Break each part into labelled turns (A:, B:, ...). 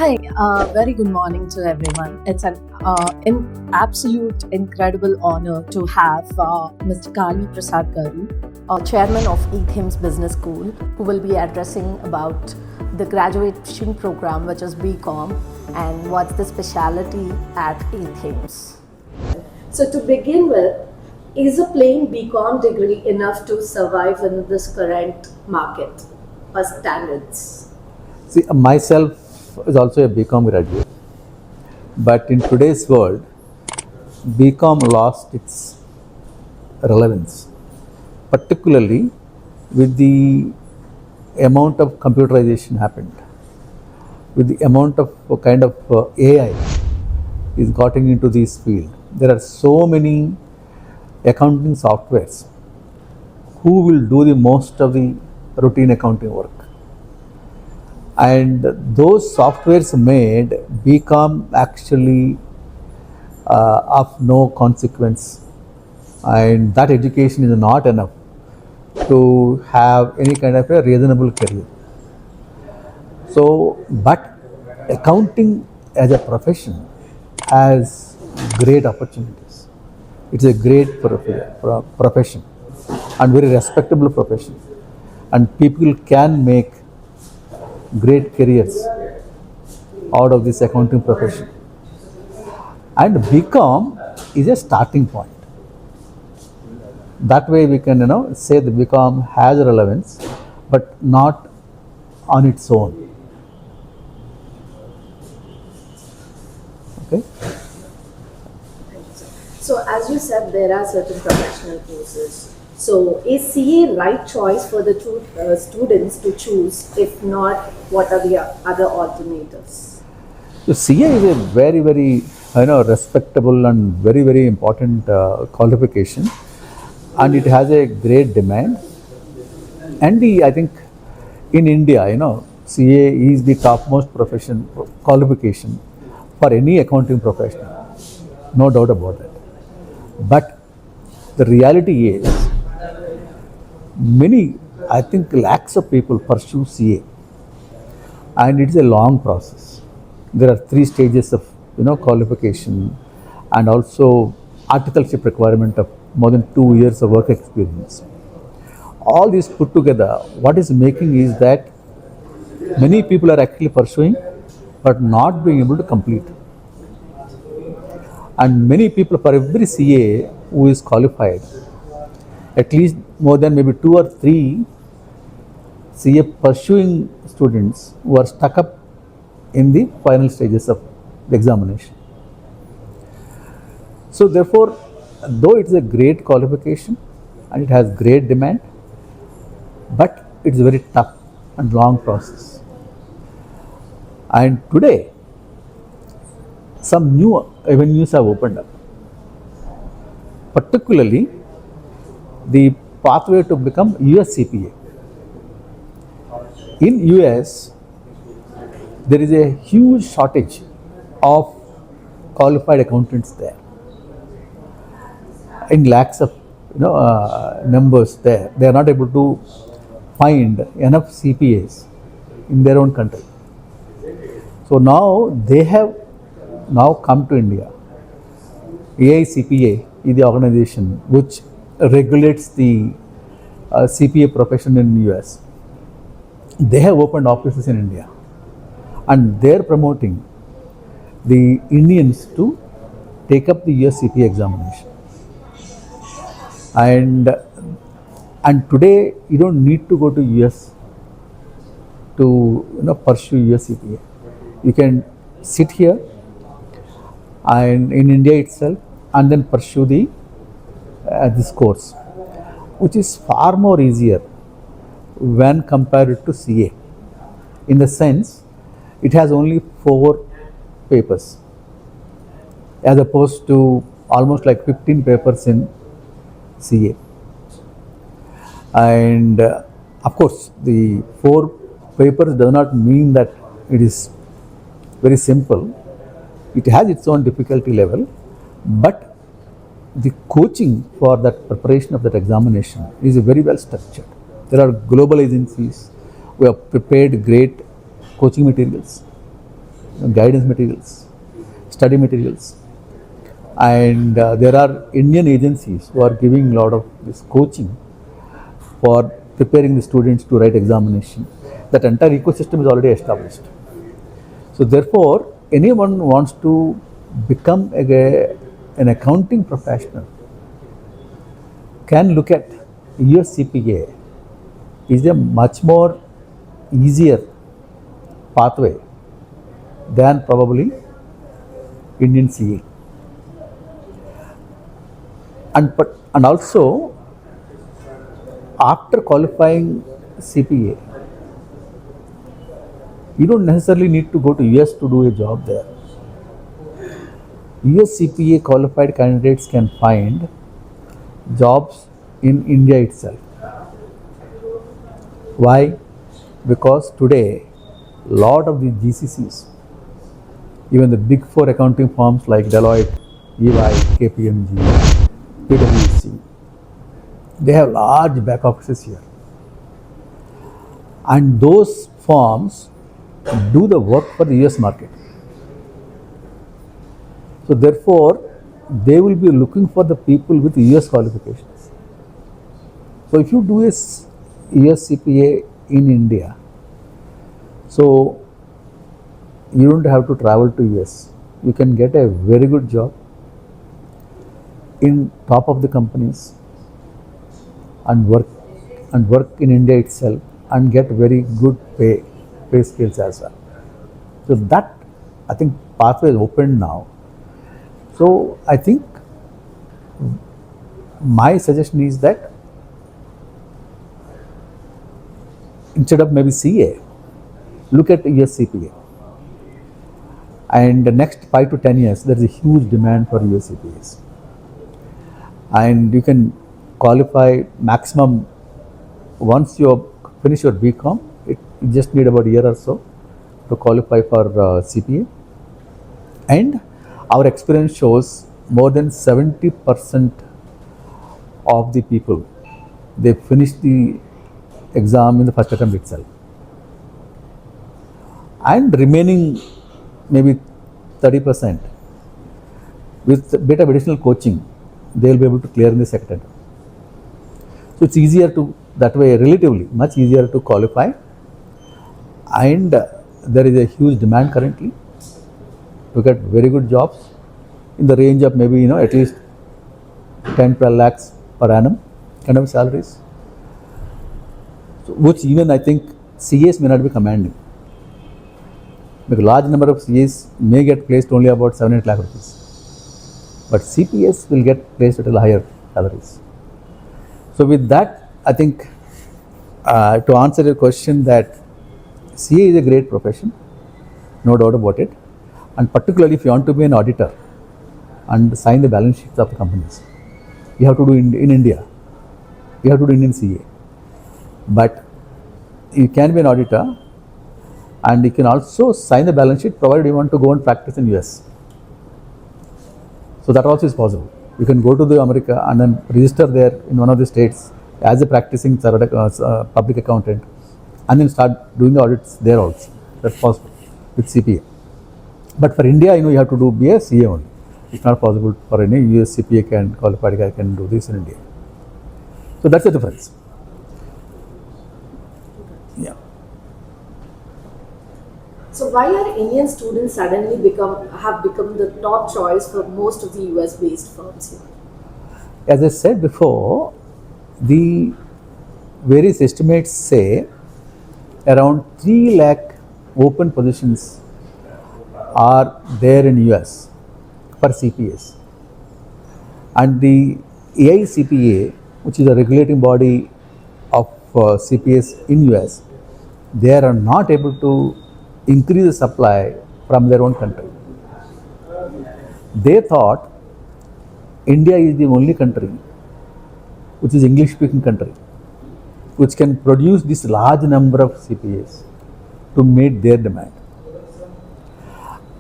A: Hi, very good morning to everyone. It's an absolute incredible honor to have Mr. Kali Prasad Garu, Chairman of EThames Business School, who will be addressing about the graduation program, which is BCom, and what's the specialty at EThames. So to begin with, is a plain BCom degree enough to survive in this current market or standards?
B: See, myself is also a BCom graduate, but in today's world, BCom lost its relevance, particularly with the amount of computerization happened, with the amount of kind of AI is getting into this field. There are so many accounting softwares who will do the most of the routine accounting work. And those softwares made BCom actually of no consequence, and that education is not enough to have any kind of a reasonable career. So, but accounting as a profession has great opportunities. It's a great profession and very respectable profession, and people can make great careers out of this accounting profession. And BCom is a starting point. That way we can say the BCom has relevance, but not on its own. Okay.
A: So as you said, there are certain professional courses. So is CA right choice for the students to choose? If not, what are the other alternatives?
B: So CA is a very respectable and very important qualification, and it has a great demand. And I think in India, CA is the topmost qualification for any accounting professional, no doubt about that. But the reality is, many, I think lakhs of people pursue CA, and it's a long process. There are 3 stages of qualification, and also articleship requirement of more than 2 years of work experience. All these put together, what is making is that many people are actually pursuing but not being able to complete. And many people, for every CA who is qualified, at least more than maybe 2 or 3 CA pursuing students who are stuck up in the final stages of the examination. So therefore, though it is a great qualification and it has great demand, but it's a very tough and long process. And today, some new avenues have opened up, particularly the pathway to become US CPA. In US, there is a huge shortage of qualified accountants there, in lakhs of numbers there. They are not able to find enough CPAs in their own country. So now they have now come to India. AICPA is the organization which regulates the CPA profession in US. They have opened offices in India, and they are promoting the Indians to take up the US CPA examination. And today you don't need to go to US to pursue US CPA. You can sit here and in India itself and then pursue this course, which is far more easier when compared to CA, in the sense it has only 4 papers as opposed to almost like 15 papers in CA. And of course, the 4 papers does not mean that it is very simple. It has its own difficulty level, but the coaching for that preparation of that examination is very well structured. There are global agencies who have prepared great coaching materials, guidance materials, study materials, and there are Indian agencies who are giving a lot of this coaching for preparing the students to write examination. That entire ecosystem is already established. So therefore, anyone who wants to become an accounting professional can look at US CPA is a much more easier pathway than probably Indian CA. And also after qualifying CPA, you don't necessarily need to go to US to do a job there. US CPA qualified candidates can find jobs in India itself. Why? Because today, lot of the GCCs, even the big four accounting firms like Deloitte, EY, KPMG, PwC, they have large back offices here. And those firms do the work for the US market. So therefore, they will be looking for the people with US qualifications. So if you do a US CPA in India, so you don't have to travel to US. You can get a very good job in top of the companies and work in India itself and get very good pay scales as well. So that, I think, pathway is open now. So I think my suggestion is that instead of maybe CA, look at US CPA. And the next 5 to 10 years, there is a huge demand for US CPAs. And you can qualify maximum once you finish your BCom, you just need about a year or so to qualify for CPA. And our experience shows more than 70% of the people, they finish the exam in the first attempt itself. And remaining maybe 30% with a bit of additional coaching, they will be able to clear in the second attempt. So it's easier to, that way, relatively much easier to qualify, and there is a huge demand currently to get very good jobs in the range of maybe at least 10-12 lakhs per annum kind of salaries, so which even I think CAs may not be commanding. Because a large number of CAs may get placed only about 7-8 lakh rupees, but CPAs will get placed at a higher salaries. So with that, I think to answer your question, that CA is a great profession, no doubt about it, and particularly if you want to be an auditor and sign the balance sheets of the companies, you have to do in India, you have to do Indian CA. But you can be an auditor and you can also sign the balance sheet provided you want to go and practice in US. So that also is possible. You can go to the America and then register there in one of the states as a practicing public accountant and then start doing the audits there also. That's possible with CPA. But for India, you have to be a CA only. It's not possible for any US CPA qualified guy can do this in India. So that's the difference. Yeah.
A: So why are Indian students suddenly have become the top choice for most of the US-based firms here?
B: As I said before, the various estimates say around 3 lakh open positions are there in US for CPAs. And the AICPA, which is a regulating body of CPAs in US, they are not able to increase the supply from their own country. They thought India is the only country, which is English speaking country, which can produce this large number of CPAs to meet their demand.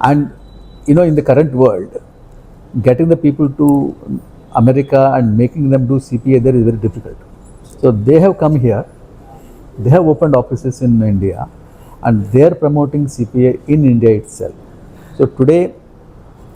B: And in the current world, getting the people to America and making them do CPA there is very difficult. So they have come here, they have opened offices in India, and they are promoting CPA in India itself. So today,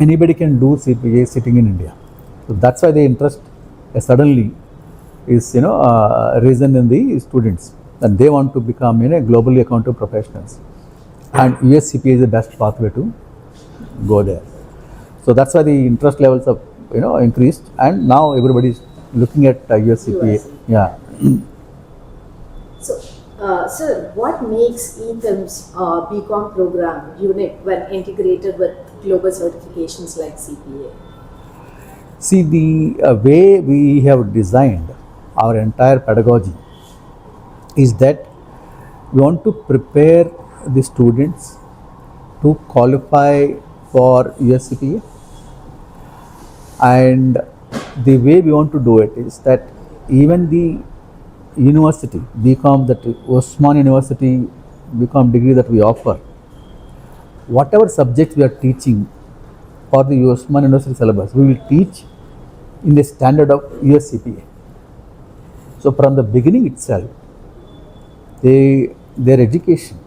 B: anybody can do CPA sitting in India. So that's why the interest suddenly is risen in the students, and they want to become globally accounting professionals. And US CPA is the best pathway to go there. So that's why the interest levels have increased, and now everybody is looking at US CPA. Yeah.
A: So, sir, what makes EThames BCom program unique when integrated with global certifications like CPA?
B: See, the way we have designed our entire pedagogy is that we want to prepare the students to qualify for US CPA, and the way we want to do it is that even the university BCom, that Osman University BCom degree that we offer, whatever subjects we are teaching for the Osman University syllabus, we will teach in the standard of US CPA. So from the beginning itself, their education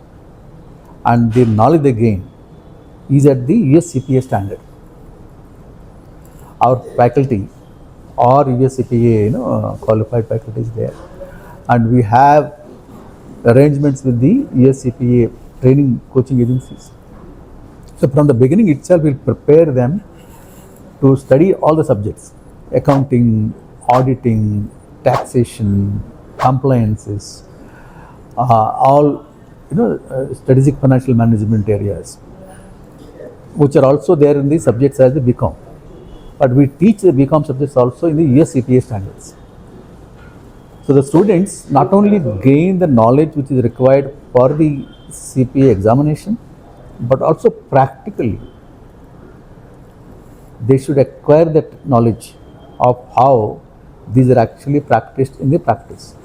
B: and the knowledge they gain is at the US CPA standard. Our faculty or US CPA qualified faculty is there, and we have arrangements with the US CPA training coaching agencies. So from the beginning itself, we'll prepare them to study all the subjects: accounting, auditing, taxation, compliances, all strategic financial management areas, which are also there in the subjects as the BCom. But we teach the BCom subjects also in the US CPA standards. So the students not only gain the knowledge which is required for the CPA examination, but also practically they should acquire that knowledge of how these are actually practiced in the practice.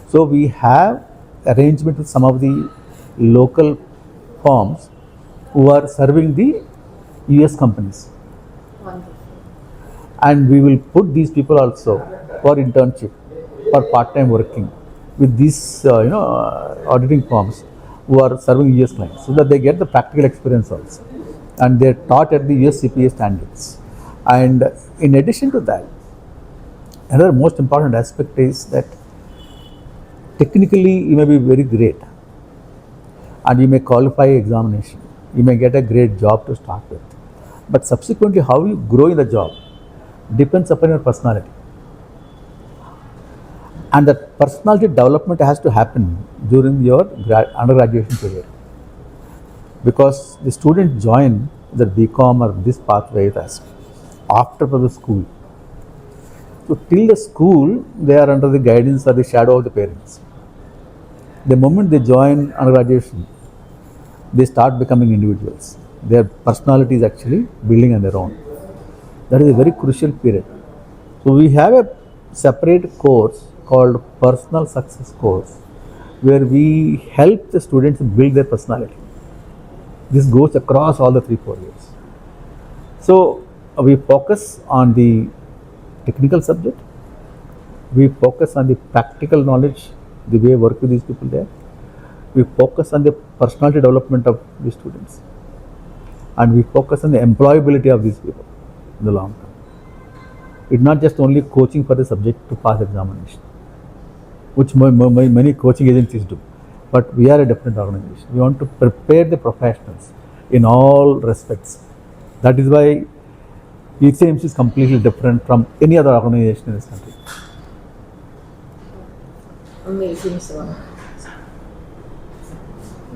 B: So we have arrangement with some of the local firms who are serving the US companies.
A: Wonderful.
B: And we will put these people also for internship, for part-time working with these auditing firms who are serving US clients, so that they get the practical experience also, and they are taught at the US CPA standards. And in addition to that, another most important aspect is that technically you may be very great and you may qualify examination, you may get a great job to start with, but subsequently how you grow in the job depends upon your personality, and that personality development has to happen during your undergraduation period, because the student join the BCom or this pathway after the school. So till the school they are under the guidance or the shadow of the parents. The moment they join undergraduation, they start becoming individuals. Their personality is actually building on their own. That is a very crucial period. So we have a separate course called Personal Success Course, where we help the students build their personality. This goes across all the 3-4 years. So we focus on the technical subject, we focus on the practical knowledge, the way we work with these people there, we focus on the personality development of the students, and we focus on the employability of these people in the long term. It's not just only coaching for the subject to pass examination, which many coaching agencies do, but we are a different organization. We want to prepare the professionals in all respects. That is why EThames is completely different from any other organization in this country.
A: Amazing, sir.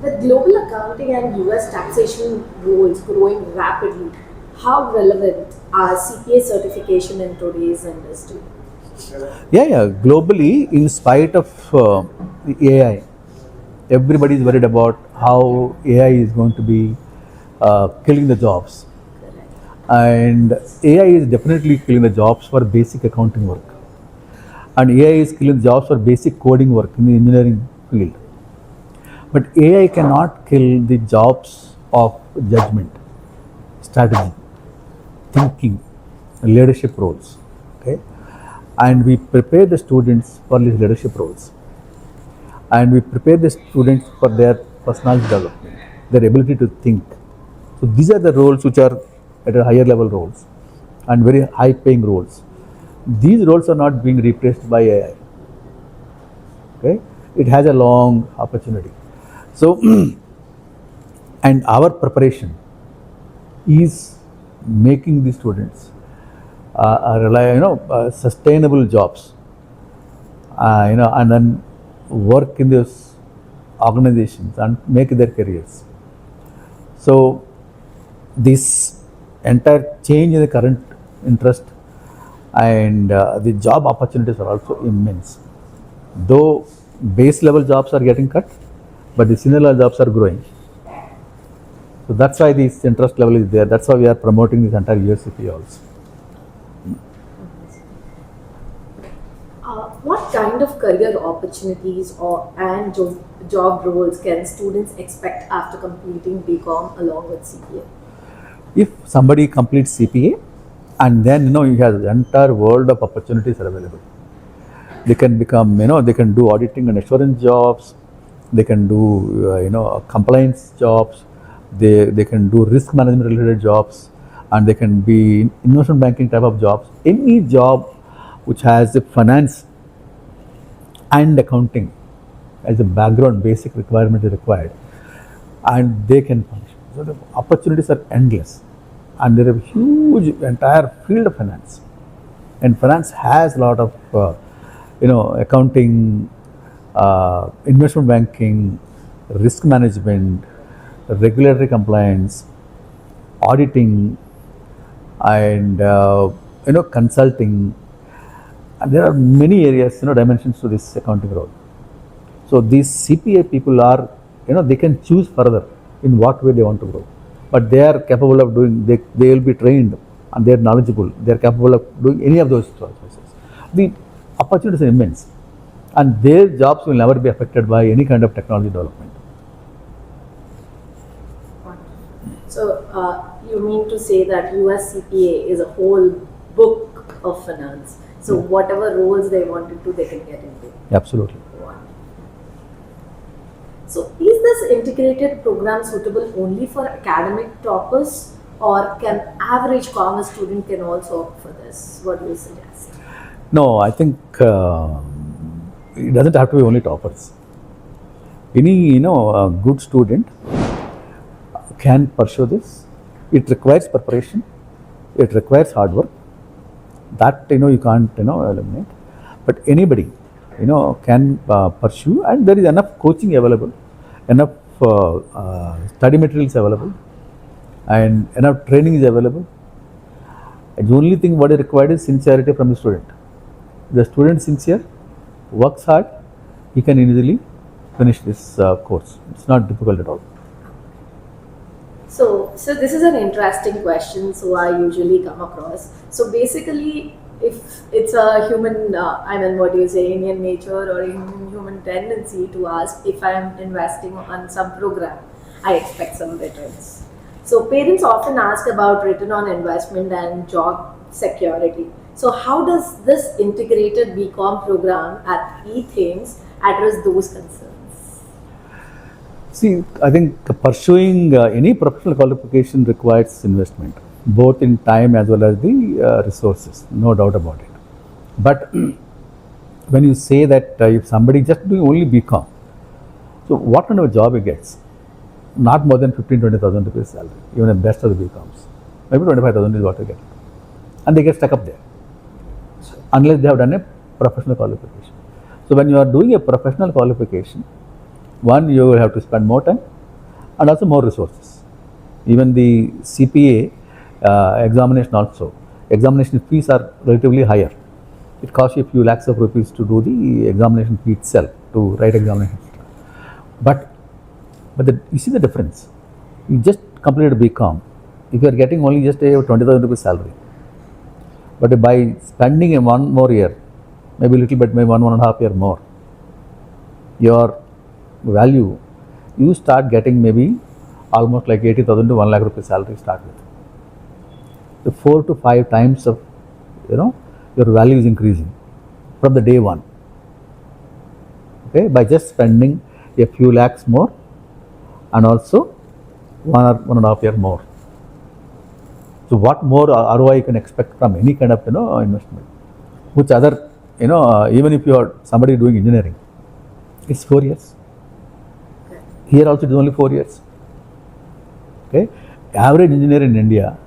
A: With global accounting and US taxation rules growing rapidly, how relevant are CPA certification in today's industry?
B: Yeah. Globally, in spite of the AI, everybody is worried about how AI is going to be killing the jobs. And AI is definitely killing the jobs for basic accounting work. And AI is killing jobs for basic coding work in the engineering field. But AI cannot kill the jobs of judgment, strategy, thinking, leadership roles. Okay? And we prepare the students for these leadership roles. And we prepare the students for their personality development, their ability to think. So these are the roles which are at a higher level roles and very high paying roles. These roles are not being replaced by AI. Okay, it has a long opportunity. So and our preparation is making the students sustainable jobs, and then work in those organizations and make their careers. So this entire change in the current interest and the job opportunities are also immense. Though base level jobs are getting cut, but the senior level jobs are growing. So that's why this interest level is there. That's why we are promoting this entire USCPA also.
A: What kind of career opportunities and job roles can students expect after completing BCom along with CPA?
B: If somebody completes CPA, and then you have the entire world of opportunities are available. They can become, they can do auditing and assurance jobs. They can do, compliance jobs. They can do risk management related jobs, and they can be investment banking type of jobs. Any job which has the finance and accounting as a background basic requirement is required, and they can function. So the opportunities are endless, and there is a huge entire field of finance, and finance has a lot of accounting, investment banking, risk management, regulatory compliance, auditing, and consulting. And there are many areas, dimensions to this accounting role. So these CPA people are, they can choose further in what way they want to grow, but they are capable of doing. They will be trained and they are knowledgeable. They are capable of doing any of those choices. The opportunities are immense, and their jobs will never be affected by any kind of technology development.
A: So you mean to say that US CPA is a whole book of finance? So whatever roles they wanted to, they can get into.
B: Absolutely.
A: So is this integrated program suitable only for academic toppers, or can average commerce student can also opt for this? What do you suggest?
B: No, I think it doesn't have to be only toppers. Any good student can pursue this. It requires preparation. It requires hard work. That you can't eliminate. But anybody can pursue, and there is enough coaching available, enough study materials available, and enough training is available. And the only thing what is required is sincerity from the student. The student sincere, works hard, he can easily finish this course. It's not difficult at all.
A: So this is an interesting question. So I usually come across. So basically, if it's a human, what do you say, Indian nature or human tendency to ask if I am investing on some program, I expect some returns. So parents often ask about return on investment and job security. So how does this integrated BCom program at EThames address those concerns?
B: See, I think pursuing any professional qualification requires investment, both in time as well as the resources, no doubt about it. But when you say that if somebody just doing only BCom, so what kind of a job he gets? Not more than 15,000-20,000 rupees salary, even the best of the BComs. Maybe 25,000 is what they get. And they get stuck up there, unless they have done a professional qualification. So when you are doing a professional qualification, one, you will have to spend more time and also more resources. Even the CPA examination also, examination fees are relatively higher. It costs you a few lakhs of rupees to do the examination fee itself, to write examination. But you see the difference. You just completed BCom. If you are getting only just a 20,000 rupees salary, but by spending one more year, maybe a little bit, maybe 1.5 year more, your value, you start getting maybe almost like 80,000 to 1 lakh rupees salary start with. The 4 to 5 times of your value is increasing from the day one. Okay, by just spending a few lakhs more and also 1.5 year more. So what more ROI you can expect from any kind of investment? Which other even if you are somebody doing engineering, it's 4 years. Here also it is only 4 years. Okay, average engineer in India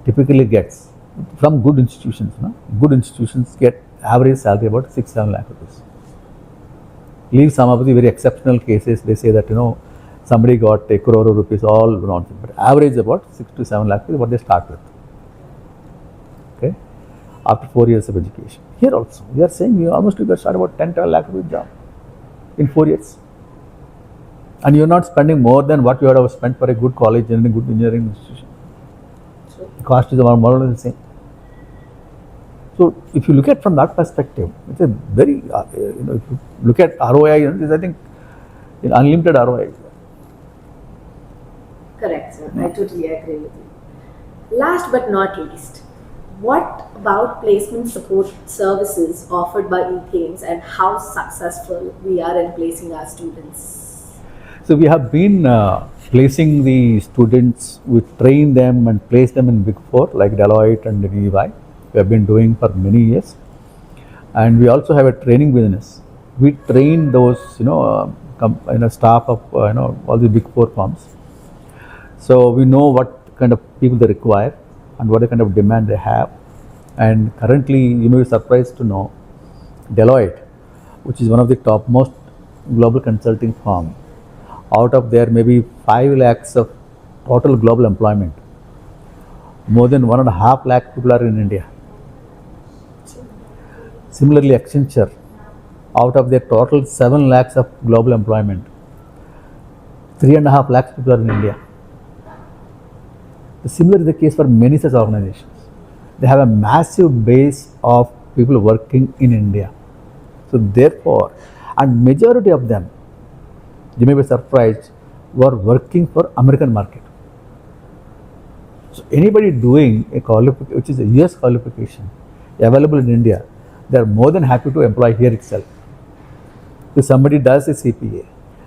B: typically gets from good institutions. Good institutions get average salary about 6-7 lakh rupees. Leave some of the very exceptional cases. They say that somebody got a crore rupees, all nonsense. But average about 6 to 7 lakh is what they start with. Okay, after 4 years of education. Here also, we are saying you can start about 10-12 lakh rupees job in 4 years. And you're not spending more than what you would have spent for a good college and a good engineering institution. The cost is more or less the same. So if you look at from that perspective, it's a very if you look at ROI, I think unlimited ROI.
A: Correct, sir. I totally agree with you. Last but not least, what about placement support services offered by EThames and how successful we are in placing our students?
B: So we have been placing the students, we train them and place them in Big Four like Deloitte and EY. We have been doing for many years, and we also have a training business. We train those staff of all the Big Four firms. So we know what kind of people they require and what kind of demand they have. And currently, you may be surprised to know Deloitte, which is one of the topmost global consulting firm, out of there maybe 5 lakhs of total global employment, more than 1.5 lakh people are in India. Similarly, Accenture, out of their total 7 lakhs of global employment, 3.5 lakhs people are in India. Similar is the case for many such organizations. They have a massive base of people working in India. So therefore, and majority of them, you may be surprised, were working for American market. So anybody doing a qualification, which is a US qualification, available in India, they are more than happy to employ here itself. If somebody does a CPA,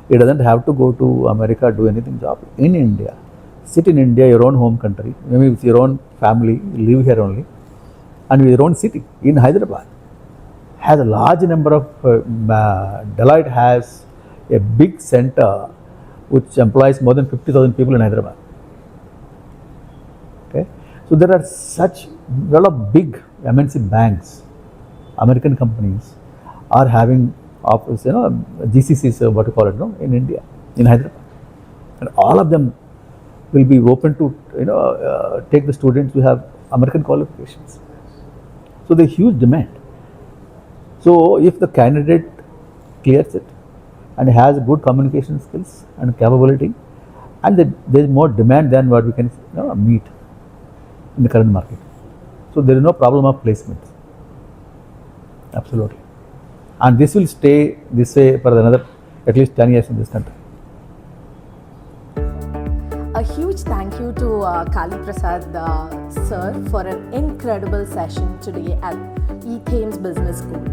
B: he doesn't have to go to America, do anything job in India. Sit in India, your own home country, maybe with your own family, live here only, and with your own city in Hyderabad. Has a large number of Deloitte has a big center which employs more than 50,000 people in Hyderabad. Okay, so there are such lot of big MNC banks, American companies are having office, GCCs, what you call it, in India, in Hyderabad, and all of them will be open to take the students who have American qualifications. So there's huge demand. So if the candidate clears it and has good communication skills and capability, and there is more demand than what we can meet in the current market. So there is no problem of placement. Absolutely. And this will stay this way for another at least 10 years in this country.
A: A huge thank you to Kali Prasad sir for an incredible session today at EThames Business School.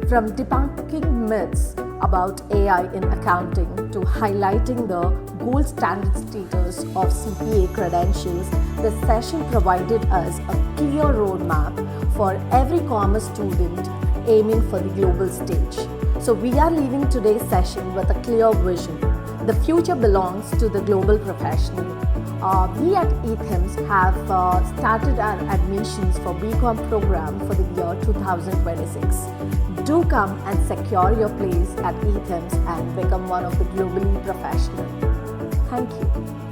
A: From debunking myths about AI in accounting to highlighting the gold standard status of CPA credentials, the session provided us a clear roadmap for every commerce student aiming for the global stage. So we are leaving today's session with a clear vision. The future belongs to the global professional. We at EThames have started our admissions for BCom program for the year 2026. Do come and secure your place at EThames and become one of the globally professional. Thank you.